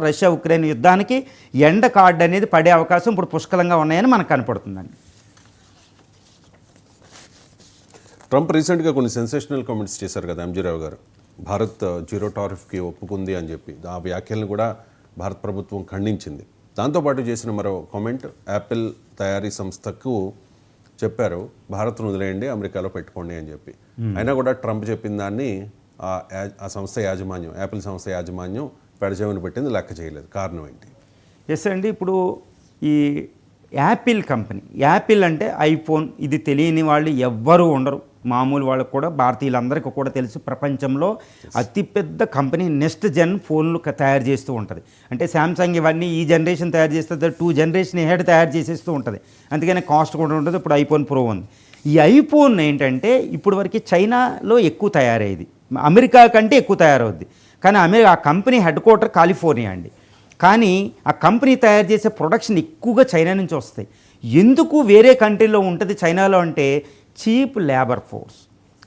Russia Ukraine యుద్ధానికి ఎండ card అనేది పడే అవకాశం ఇప్పుడు పుష్కలంగా ఉన్నాయని మనకు కనపడుతుందండి. ట్రంప్ రీసెంట్గా కొన్ని సెన్సేషనల్ కామెంట్స్ చేశారు కదా ఎంజీ రావు గారు, భారత్ జీరో టారిఫ్కి ఒప్పుకుంది అని చెప్పి. ఆ వ్యాఖ్యలను కూడా భారత ప్రభుత్వం ఖండించింది. దాంతోపాటు చేసిన మరో కామెంట్, యాపిల్ తయారీ సంస్థకు చెప్పారు భారత్ను వదిలేయండి, అమెరికాలో పెట్టుకోండి అని చెప్పి. అయినా కూడా ట్రంప్ చెప్పిన దాన్ని ఆ సంస్థ యాజమాన్యం, యాపిల్ సంస్థ యాజమాన్యం పెడచెవిన పెట్టింది, లెక్క చేయలేదు. కారణం ఏంటి? ఎస్ అండి, ఇప్పుడు ఈ యాపిల్ కంపెనీ, యాపిల్ అంటే ఐఫోన్, ఇది తెలియని వాళ్ళు ఎవ్వరూ ఉండరు. మామూలు వాళ్ళకు కూడా, భారతీయులందరికీ కూడా తెలుసు, ప్రపంచంలో అతిపెద్ద కంపెనీ నెక్స్ట్ జెన్ ఫోన్లు తయారు చేస్తూ ఉంటుంది. అంటే శాంసంగ్ ఇవన్నీ ఈ జనరేషన్ తయారు చేస్తుంది, 2 జనరేషన్ హెడ్ తయారు చేసేస్తూ ఉంటుంది. అందుకనే కాస్ట్ కూడా ఉంటుంది. ఇప్పుడు ఐఫోన్ ప్రో ఉంది. ఈ ఐఫోన్ ఏంటంటే ఇప్పుడు వరకు చైనాలో ఎక్కువ తయారయ్యేది, అమెరికా కంటే ఎక్కువ తయారవుద్ది. కానీ ఆ కంపెనీ హెడ్ క్వార్టర్ కాలిఫోర్నియా అండి. కానీ ఆ కంపెనీ తయారు చేసే ప్రొడక్షన్ ఎక్కువగా చైనా నుంచి వస్తాయి. ఎందుకు వేరే కంట్రీలో ఉంటుంది చైనాలో అంటే చీప్ లేబర్ ఫోర్స్,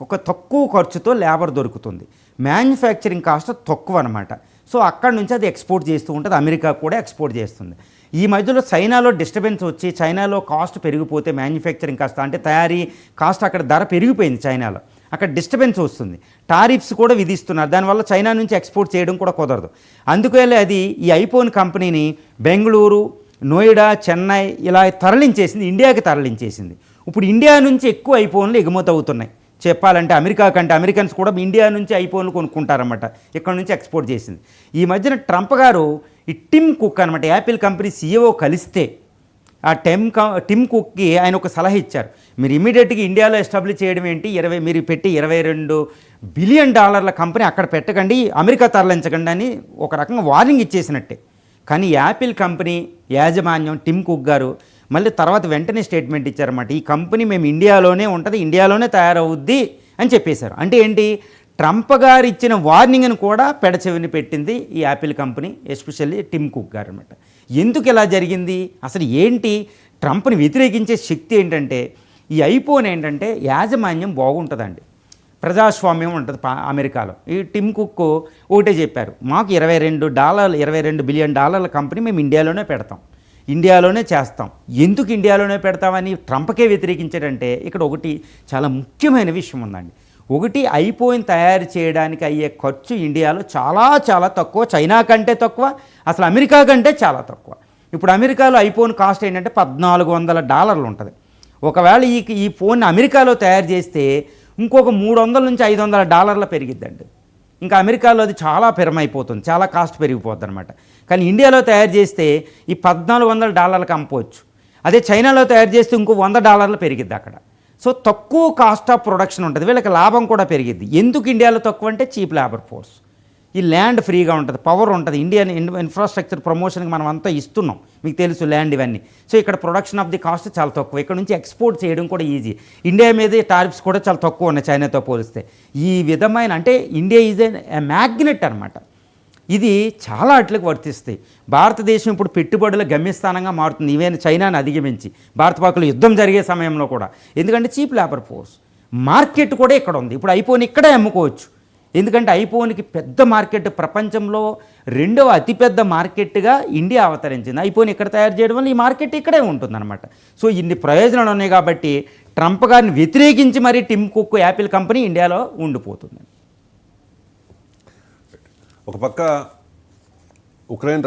ఒక తక్కువ ఖర్చుతో లేబర్ దొరుకుతుంది, మ్యానుఫ్యాక్చరింగ్ కాస్ట్ తక్కువ అనమాట. సో అక్కడ నుంచి అది ఎక్స్పోర్ట్ చేస్తూ ఉంటుంది, అమెరికా కూడా ఎక్స్పోర్ట్ చేస్తుంది. ఈ మధ్యలో చైనాలో డిస్టర్బెన్స్ వచ్చి చైనాలో కాస్ట్ పెరిగిపోతే మ్యానుఫ్యాక్చరింగ్ కాస్ట్ అంటే తయారీ కాస్ట్ అక్కడ ధర పెరిగిపోయింది చైనాలో, అక్కడ డిస్టర్బెన్స్ వస్తుంది, టారిఫ్స్ కూడా విధిస్తున్నారు. దానివల్ల చైనా నుంచి ఎక్స్పోర్ట్ చేయడం కూడా కుదరదు. అందుకని అది ఈ ఐఫోన్ కంపెనీని బెంగళూరు, నోయిడా, చెన్నై ఇలా తరలించేసింది, ఇండియాకి తరలించేసింది. ఇప్పుడు ఇండియా నుంచి ఎక్కువ ఐఫోన్లు ఎగుమతి అవుతున్నాయి. చెప్పాలంటే అమెరికా కంటే అమెరికన్స్ కూడా ఇండియా నుంచి ఐఫోన్లు కొనుక్కుంటారన్నమాట, ఇక్కడ నుంచి ఎక్స్పోర్ట్ చేసింది. ఈ మధ్యన ట్రంప్ గారు ఈ టిమ్ కుక్ అనమాట, యాపిల్ కంపెనీ CEO కలిస్తే ఆ టిమ్ కుక్కి ఆయన ఒక సలహా ఇచ్చారు. మీరు ఇమీడియట్గా ఇండియాలో ఎస్టాబ్లిష్ చేయడం ఏంటి, మీరు పెట్టి $22 బిలియన్ కంపెనీ అక్కడ పెట్టకండి, అమెరికా తరలించకండి అని ఒక రకంగా వార్నింగ్ ఇచ్చేసినట్టే. కానీ యాపిల్ కంపెనీ యాజమాన్యం టిమ్ కుక్ గారు మళ్ళీ తర్వాత వెంటనే స్టేట్మెంట్ ఇచ్చారన్నమాట, ఈ కంపెనీ మేము ఇండియాలోనే ఉంటుంది, ఇండియాలోనే తయారవుద్ది అని చెప్పేశారు. అంటే ఏంటి, ట్రంప్ గారు ఇచ్చిన వార్నింగ్ని కూడా పెడచెవిని పెట్టింది ఈ Apple company, especially Tim Cook గారు అనమాట. ఎందుకు ఇలా జరిగింది, అసలు ఏంటి, ట్రంప్ని వ్యతిరేకించే శక్తి ఏంటంటే ఈ ఐఫోన్ ఏంటంటే యాజమాన్యం బాగుంటుందండి, ప్రజాస్వామ్యం ఉంటుంది అమెరికాలో. ఈ టిమ్ కుక్ ఒకటే చెప్పారు, మాకు $22 బిలియన్ కంపెనీ మేము ఇండియాలోనే పెడతాం, ఇండియాలోనే చేస్తాం. ఎందుకు ఇండియాలోనే పెడతామని ట్రంప్కే వ్యతిరేకించాడంటే ఇక్కడ ఒకటి చాలా ముఖ్యమైన విషయం ఉందండి. ఒకటి, ఐఫోన్ తయారు చేయడానికి అయ్యే ఖర్చు ఇండియాలో చాలా చాలా తక్కువ, చైనా కంటే తక్కువ, అసలు అమెరికా కంటే చాలా తక్కువ. ఇప్పుడు అమెరికాలో ఐఫోన్ కాస్ట్ ఏంటంటే $1,400 ఉంటుంది. ఒకవేళ ఈ ఫోన్ అమెరికాలో తయారు చేస్తే ఇంకొక $300 నుంచి $500 పెరిగిద్దండి. ఇంకా అమెరికాలో అది చాలా పెరమైపోతుంది, చాలా కాస్ట్ పెరిగిపోద్ది అనమాట. కానీ ఇండియాలో తయారు చేస్తే ఈ $1,400 అమ్మవచ్చు. అదే చైనాలో తయారు చేస్తే ఇంకో $100 పెరిగిద్ది అక్కడ. సో తక్కువ కాస్ట్ ఆఫ్ ప్రొడక్షన్ ఉంటుంది, వీళ్ళకి లాభం కూడా పెరిగిద్ది. ఎందుకు ఇండియాలో తక్కువ అంటే చీప్ లేబర్ ఫోర్స్, ఈ ల్యాండ్ ఫ్రీగా ఉంటుంది, పవర్ ఉంటుంది. ఇండియన్ ఇన్ఫ్రాస్ట్రక్చర్ ప్రమోషన్కి మనం అంతా ఇస్తున్నాం, మీకు తెలుసు ల్యాండ్ ఇవన్నీ. సో ఇక్కడ ప్రొడక్షన్ ఆఫ్ ది కాస్ట్ చాలా తక్కువ, ఇక్కడ నుంచి ఎక్స్పోర్ట్ చేయడం కూడా ఈజీ. ఇండియా మీద టారిఫ్స్ కూడా చాలా తక్కువ ఉన్నాయి చైనాతో పోలిస్తే. ఈ విధమైన అంటే ఇండియా ఈజ్ ఏ మ్యాగ్నెట్ అనమాట. ఇది చాలా అట్లకు వర్తిస్తాయి. భారతదేశం ఇప్పుడు పెట్టుబడుల గమ్యస్థానంగా మారుతుంది, ఈవెన్ చైనాని అధిగమించి. భారత-పాకుల యుద్ధం జరిగే సమయంలో కూడా, ఎందుకంటే చీప్ లేబర్ ఫోర్స్, మార్కెట్ కూడా ఇక్కడ ఉంది. ఇప్పుడు ఐఫోన్ ఇక్కడే అమ్ముకోవచ్చు, ఎందుకంటే ఐఫోన్కి పెద్ద మార్కెట్, ప్రపంచంలో 2వ అతిపెద్ద మార్కెట్గా ఇండియా అవతరించింది. ఐఫోన్ ఇక్కడ తయారు చేయడం వల్ల ఈ మార్కెట్ ఇక్కడే ఉంటుందన్నమాట. సో ఇన్ని ప్రయోజనాలు ఉన్నాయి కాబట్టి ట్రంప్ గారిని వ్యతిరేకించి మరి టిమ్ కుక్ యాపిల్ కంపెనీ ఇండియాలో ఉండిపోతుంది. ఒక పక్క ఉక్రెయిన్